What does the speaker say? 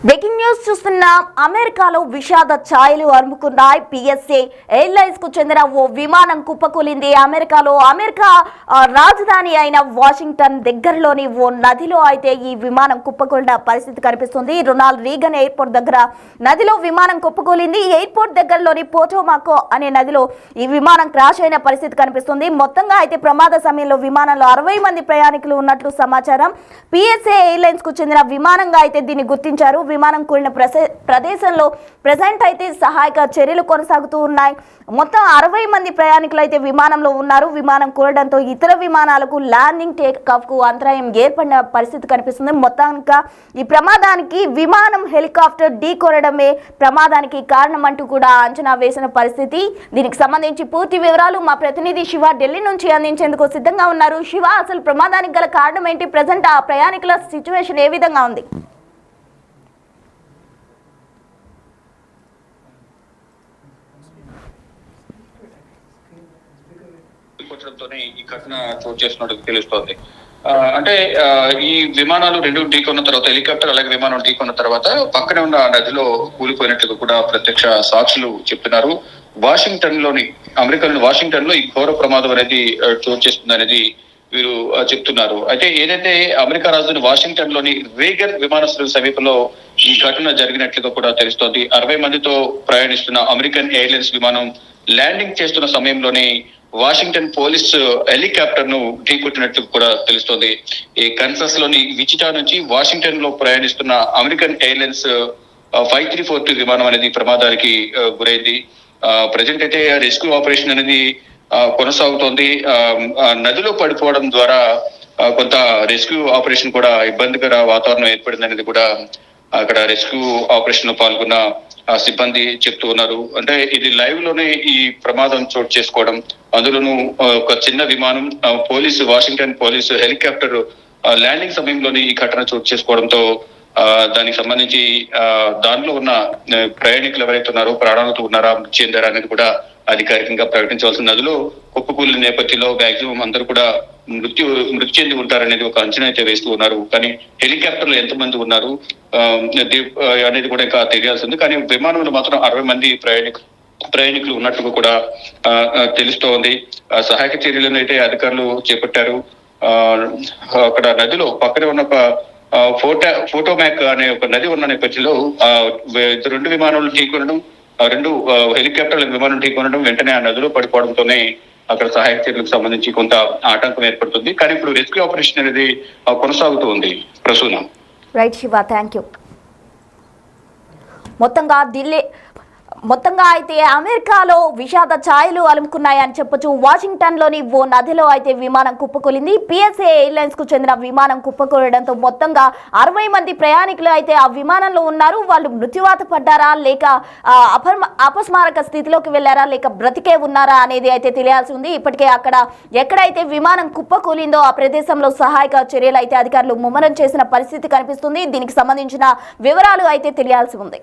Breaking news చూస్తున్నాం. అమెరికాలో విషాద ఛాయలు అలుముకున్నాయి. పిఎస్ఏ ఎయిర్లైన్స్ కు చెందిన ఓ విమానం కుప్పకూలింది. అమెరికా రాజధాని అయిన వాషింగ్టన్ దగ్గరలోని ఓ నదిలో అయితే ఈ విమానం కుప్పకూలిన పరిస్థితి కనిపిస్తుంది. రొనాల్డ్ రీగన్ ఎయిర్పోర్ట్ దగ్గర నదిలో విమానం కుప్పకూలింది. ఎయిర్పోర్ట్ దగ్గరలోని పోటోమాకో అనే నదిలో ఈ విమానం క్రాష్ అయిన పరిస్థితి కనిపిస్తుంది. మొత్తంగా అయితే ప్రమాద సమయంలో విమానంలో 60 మంది ప్రయాణికులు ఉన్నట్లు సమాచారం. పిఎస్ఏ ఎయిర్లైన్స్ కు చెందిన విమానంగా అయితే దీన్ని గుర్తించారు. విమానం కూలిన ప్రదేశంలో ప్రెజెంట్ అయితే సహాయక చర్యలు కొనసాగుతూ ఉన్నాయి. మొత్తం 60 మంది ప్రయాణికులు అయితే విమానంలో ఉన్నారు. విమానం కూలడంతో ఇతర విమానాలకు ల్యాండింగ్ టేకాఫ్ కు అంతరాయం ఏర్పడిన పరిస్థితి కనిపిస్తుంది. మొత్తంగా ఈ ప్రమాదానికి విమానం హెలికాప్టర్ ఢీకొనడమే ప్రమాదానికి కారణం అంటూ కూడా అంచనా వేసిన పరిస్థితి. దీనికి సంబంధించి పూర్తి వివరాలు మా ప్రతినిధి శివ ఢిల్లీ నుంచి అందించేందుకు సిద్ధంగా ఉన్నారు. శివ, అసలు ప్రమాదానికి గల కారణం ఏంటి? ప్రజెంట్ ఆ ప్రయాణికుల సిచ్యువేషన్ ఏ విధంగా ఉంది? కూర్చడంతోనే ఈ ఘటన చోటు చేస్తున్నట్టు తెలుస్తోంది. అంటే ఈ విమానాలు రెండు ఢీకొన్న తర్వాత, హెలికాప్టర్ అలాగే విమానం ఢీకొన్న తర్వాత పక్కనే ఉన్న నదిలో కూలిపోయినట్లుగా కూడా ప్రత్యక్ష సాక్షులు చెప్తున్నారు. అమెరికాలోని వాషింగ్టన్ లో ఈ ఘోర ప్రమాదం అనేది చోటు చేస్తుంది అనేది వీరు చెప్తున్నారు. అయితే ఏదైతే అమెరికా రాజధాని వాషింగ్టన్ లోని రీగన్ విమానాశ్రయ సమీపంలో ఈ ఘటన జరిగినట్లుగా కూడా తెలుస్తోంది. 60 మందితో ప్రయాణిస్తున్న అమెరికన్ ఎయిర్లైన్స్ విమానం ల్యాండింగ్ చేస్తున్న సమయంలోనే వాషింగ్టన్ పోలీస్ హెలికాప్టర్ ను ఢీకొట్టినట్లు కూడా తెలుస్తోంది. ఈ కన్సాస్ లోని విచిటా నుంచి వాషింగ్టన్ లో ప్రయాణిస్తున్న అమెరికన్ ఎయిర్లైన్స్ 5342 విమానం అనేది ప్రమాదానికి గురైంది. ప్రజెంట్ అయితే రెస్క్యూ ఆపరేషన్ అనేది కొనసాగుతోంది. నదిలో పడిపోవడం ద్వారా కొంత రెస్క్యూ ఆపరేషన్ కూడా ఇబ్బందికర వాతావరణం ఏర్పడింది అనేది కూడా అక్కడ రెస్క్యూ ఆపరేషన్ లో పాల్గొన్న సిబ్బంది చెప్తూ ఉన్నారు. అంటే ఇది లైవ్ లోనే ఈ ప్రమాదం చోటు చేసుకోవడం, అందులోనూ ఒక చిన్న విమానం వాషింగ్టన్ పోలీసు హెలికాప్టర్ ల్యాండింగ్ సమయంలోనే ఈ ఘటన చోటు చేసుకోవడంతో దానికి సంబంధించి దానిలో ఉన్న ప్రయాణికులు ఎవరైతే ఉన్నారో ప్రాణాలతో ఉన్నారా, మృతి చెందారా అనేది కూడా అధికారికంగా ప్రకటించవలసిన. నదిలో కుప్పకూలిన నేపథ్యంలో మాక్సిమం అందరూ కూడా మృతి చెంది ఉంటారనేది ఒక అంచనా అయితే వేస్తూ ఉన్నారు. కానీ హెలికాప్టర్ లో ఎంతమంది ఉన్నారు అనేది కూడా ఇంకా తెలియాల్సింది. కానీ విమానంలో మాత్రం 60 మంది ప్రయాణికులు ఉన్నట్టుగా కూడా తెలుస్తోంది. సహాయక చర్యలను అయితే అధికారులు చేపట్టారు. అక్కడ నదిలో పక్కనే ఉన్న ఒక ఫోటోమాక్ అనే ఒక నది ఉన్న నేపథ్యంలో రెండు విమానాలు ఢీకొనడం, రెండు హెలికాప్టర్ల విమానం ఢీకొనడం, వెంటనే ఆ నదిలో పడిపోవడంతోనే అక్కడ సహాయక చర్యలకు సంబంధించి కొంత ఆటంకం ఏర్పడుతుంది. కానీ ఇప్పుడు రెస్క్యూ ఆపరేషన్ అనేది కొనసాగుతూ ఉంది. Prasuna. Right Shiva, thank you. మొత్తంగా అయితే అమెరికాలో విషాద ఛాయలు అలుముకున్నాయని చెప్పొచ్చు. వాషింగ్టన్ లోని ఓ నదిలో అయితే విమానం కుప్పకూలింది. పిఎస్ఏ ఎయిర్లైన్స్ కు చెందిన విమానం కుప్పకూలడంతో మొత్తంగా 60 మంది ప్రయాణికులు అయితే ఆ విమానంలో ఉన్నారు. వాళ్ళు మృత్యువాత పడ్డారా, లేక అపస్మారక స్థితిలోకి వెళ్లారా, లేక బ్రతికే ఉన్నారా అనేది అయితే తెలియాల్సి ఉంది. ఇప్పటికే అక్కడ ఎక్కడైతే విమానం కుప్పకూలిందో ఆ ప్రదేశంలో సహాయక చర్యలు అయితే అధికారులు ముమ్మరం చేసిన పరిస్థితి కనిపిస్తుంది. దీనికి సంబంధించిన వివరాలు అయితే తెలియాల్సి ఉంది.